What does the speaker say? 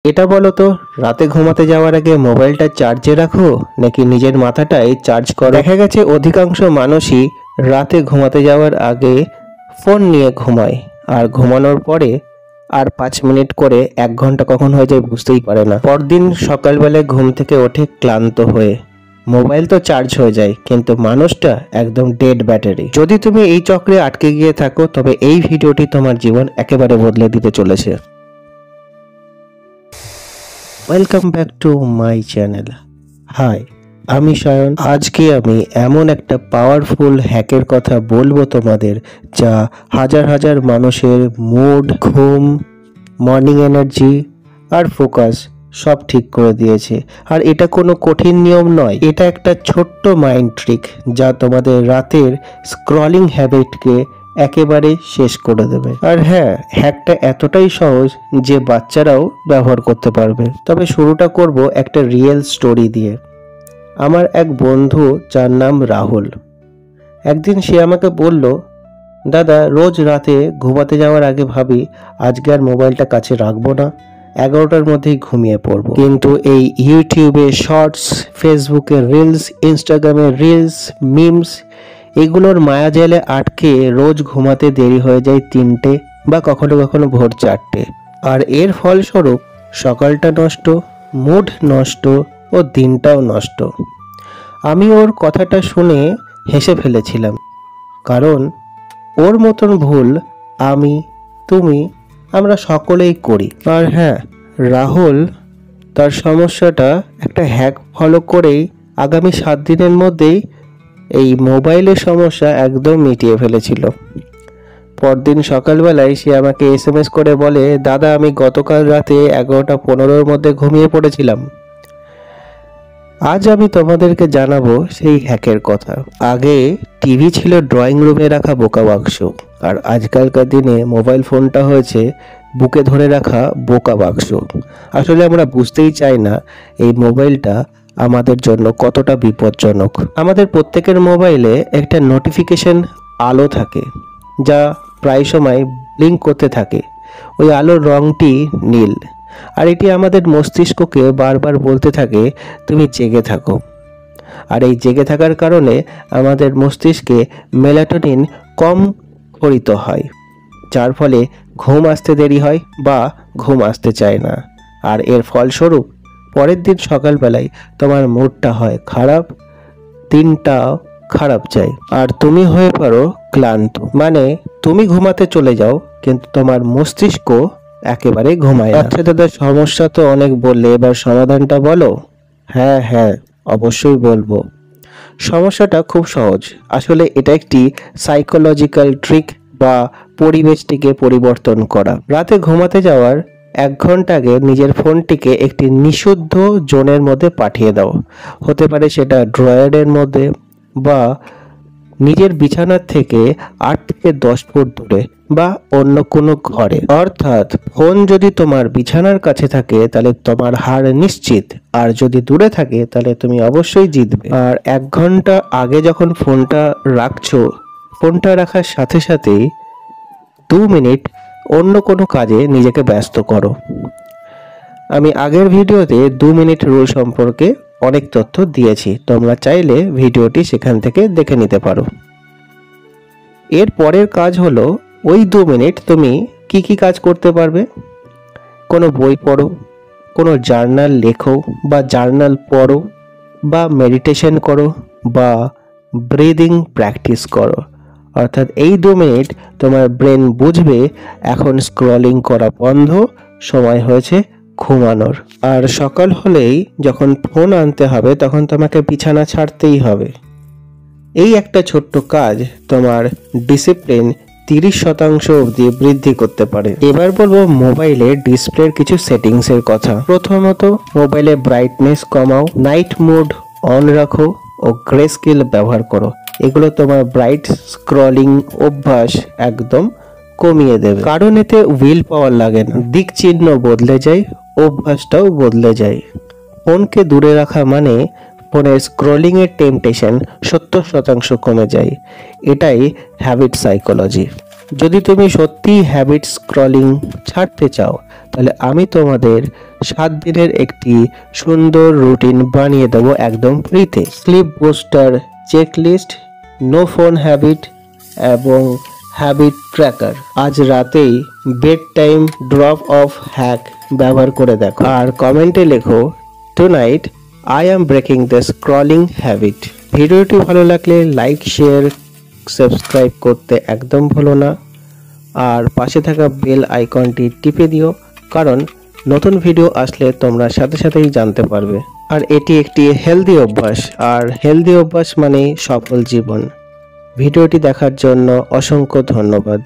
এটা বলো তো, রাতে ঘুমাতে যাওয়ার আগে মোবাইলটা চার্জে রাখো নাকি নিজের মাথাটাই চার্জ করো? দেখা গেছে অধিকাংশ মানুষই রাতে ঘুমাতে যাওয়ার আগে ফোন নিয়ে ঘুমায়, আর ঘুমানোর পরে আর 5 মিনিট করে 1 ঘন্টা কখন হয়ে যায় বুঝতেই পারে না। পরদিন সকালবেলায় ঘুম থেকে ওঠে ক্লান্ত হয়ে। মোবাইল তো চার্জ হয়ে যায় কিন্তু মানুষটা একদম ডেড ব্যাটারি। যদি তুমি এই চক্রে আটকে গিয়ে থাকো তবে এই ভিডিওটি তোমার জীবন একেবারে বদলে দিতে চলেছে। Welcome back to my channel. Hi, আমি সায়ন। আজকে আমি এমন একটা পাওয়ারফুল হ্যাকের কথা বলবো তোমাদের, যা হাজার হাজার মানুষের মুড, ঘুম, মর্নিং এনার্জি আর ফোকাস সব ঠিক করে দিয়েছে। আর এটা কোনো কঠিন নিয়ম নয়, এটা একটা ছোট্ট মাইন্ড ট্রিক যা তোমাদের রাতের স্ক্রলিং হ্যাবিটকে একেবারে শেষ করে দেবে। আর হ্যাঁ, হ্যাকটা এতটাই সহজ যে বাচ্চারাও ব্যবহার করতে পারবে। তবে শুরুটা করব একটা রিয়েল স্টোরি দিয়ে। আমার এক বন্ধু যার নাম রাহুল, একদিন সে আমাকে বলল, দাদা, রোজ রাতে ঘুমাতে যাওয়ার আগে ভাবি আজকে আর মোবাইলটা কাছে রাখবো না, 11টার মধ্যেই ঘুমিয়ে পড়বো। কিন্তু এই ইউটিউবে শর্টস, ফেসবুকে রিলস, ইনস্টাগ্রামে রিলস, মিমস, এগুলোর মায়াজালে আটকে রোজ ঘুমাতে দেরি হয়ে যায় 3টে বা কখনো কখনো ভোর 4টে। আর এর ফলস্বরূপ সকালটা নষ্ট, মুড নষ্ট ও দিনটাও নষ্ট। আমি ওর কথাটা শুনে হেসে ফেলেছিলাম, কারণ ওর মতন ভুল আমি, তুমি, আমরা সকলেই করি। আর হ্যাঁ, রাহুল তার সমস্যাটা একটা হ্যাক ফলো করেই আগামী 7 দিনের মধ্যেই এই মোবাইলের সমস্যা একদম মিটিয়ে ফেলেছিল। পরদিন সকালবেলায় সে আমাকে SMS করে বলে, দাদা, আমি গতকাল রাতে 11:15-র মধ্যে ঘুমিয়ে পড়েছিলাম। আজ আমি তোমাদেরকে জানাবো সেই হ্যাকের কথা। আগে টিভি ছিল ড্রয়িং রুমে রাখা বোকা বাক্স, আর আজকালকার দিনে মোবাইল ফোনটা হয়েছে বুকে ধরে রাখা বোকা বাক্স। আসলে আমরা বুঝতেই চাই না এই মোবাইলটা আমাদের জন্য কতটা বিপজ্জনক। আমাদের প্রত্যেকের মোবাইলে একটা নোটিফিকেশন আলো থাকে, যা প্রায় সময় ব্লিঙ্ক করতে থাকে। ওই আলোর রংটি নীল, আর এটি আমাদের মস্তিষ্ককে বারবার বলতে থাকে তুমি জেগে থাকো। আর এই জেগে থাকার কারণে আমাদের মস্তিষ্কে মেলাটোনিন কম ক্ষরিত হয়, যার ফলে ঘুম আসতে দেরি হয় বা ঘুম আসতে চায় না। আর এর ফলস্বরূপ পরের দিন সকালবেলায় তোমার মুডটা হয় খারাপ, দিনটাও খারাপ যায়, আর তুমি হয়ে পড়ো ক্লান্ত। মানে তুমি ঘুমাতে চলে যাও কিন্তু তোমার মস্তিষ্ক একেবারে ঘুমায় না। আচ্ছা দাদা, সমস্যা তো অনেক বললে, এবার সমাধানটা বলো। হ্যাঁ হ্যাঁ, অবশ্যই বলবো। সমস্যাটা খুব সহজ। আসলে এটা একটি সাইকোলজিক্যাল ট্রিক বা পরিবেশটিকে পরিবর্তন করা। রাতে ঘুমাতে যাওয়ার 1 ঘন্টা আগে নিজের ফোনটিকে একটি নিষিদ্ধ জোনের মধ্যে পাঠিয়ে দাও। হতে পারে সেটা ড্রয়ারের মধ্যে বা নিজের বিছানার থেকে 8 থেকে 10 ফুট দূরে বা অন্য কোনো ঘরে। অর্থাৎ ফোন যদি তোমার বিছানার কাছে থাকে তাহলে তোমার হার নিশ্চিত, আর যদি দূরে থাকে তাহলে তুমি অবশ্যই জিতবে। আর 1 ঘন্টা আগে যখন ফোনটা রাখছো, ফোনটা রাখার সাথে সাথেই 2 মিনিট অন্য কোনো কাজে নিজেকে ব্যস্ত করো। আমি আগের ভিডিওতে 2 মিনিট রুল সম্পর্কে অনেক তথ্য দিয়েছি, তোমরা চাইলে ভিডিওটি সেখান থেকে দেখে নিতে পারো। এর পরের কাজ হলো ওই 2 মিনিট তুমি কি কাজ করতে পারবে। কোনো বই পড়ো, কোনো জার্নাল লেখো বা জার্নাল পড়ো, বা মেডিটেশন করো, বা ব্রিদিং প্র্যাকটিস করো। অর্থাৎ এই 2 মিনিট তোমার ব্রেন বুঝবে এখন স্ক্রলিং করা বন্ধ, সময় হয়েছে ঘুমানোর। আর সকাল হলেই যখন ফোন আনতে হবে তখন তোমাকে বিছানা ছাড়তেই হবে। এই একটা ছোট্ট কাজ তোমার ডিসিপ্লিন 30% অবধি বৃদ্ধি করতে পারে। এবার বলবো মোবাইলের ডিসপ্লের কিছু সেটিংসের কথা। প্রথমত, মোবাইলে ব্রাইটনেস কমাও, নাইট মোড অন রাখো ও গ্রে স্কেল ব্যবহার করো। এগুলো তোমার ব্রাইট স্ক্রলিং অভ্যাস একদম কমিয়ে দেবে, কারণ এতে উইল পাওয়ার লাগে না। দিক চিহ্ন বদলে যায়, অভ্যাসটাও বদলে যায়। ফোনকে দূরে রাখা মানে ফোনের স্ক্রলিং এর টেম্পটেশন 70% কমে যায়। এটাই হ্যাবিট সাইকোলজি। যদি তুমি সত্যি হ্যাবিট স্ক্রলিং ছাড়তে চাও তাহলে আমি তোমাদের 7 দিনের একটি সুন্দর রুটিন বানিয়ে দেবো একদম ফ্রিতে। Sleep booster checklist, no phone habit এবং হ্যাবিট ট্র্যাকার। আজ রাতেই bed time drop off hack ব্যবহার করে দেখো আর কমেন্টে লেখো tonight I am breaking the scrolling habit. ভিডিওটি ভালো লাগলে লাইক শেয়ার সাবস্ক্রাইব করতে একদম ভুলো না আর পাশে থাকা বেল আইকনটি টিপে দিও, কারণ নতুন ভিডিও আসলে তোমরা সাথে সাথেই জানতে পারবে। আর এটি একটি হেলদি অভ্যাস, আর হেলদি অভ্যাস মানেই সফল জীবন। ভিডিওটি দেখার জন্য অসংখ্য ধন্যবাদ।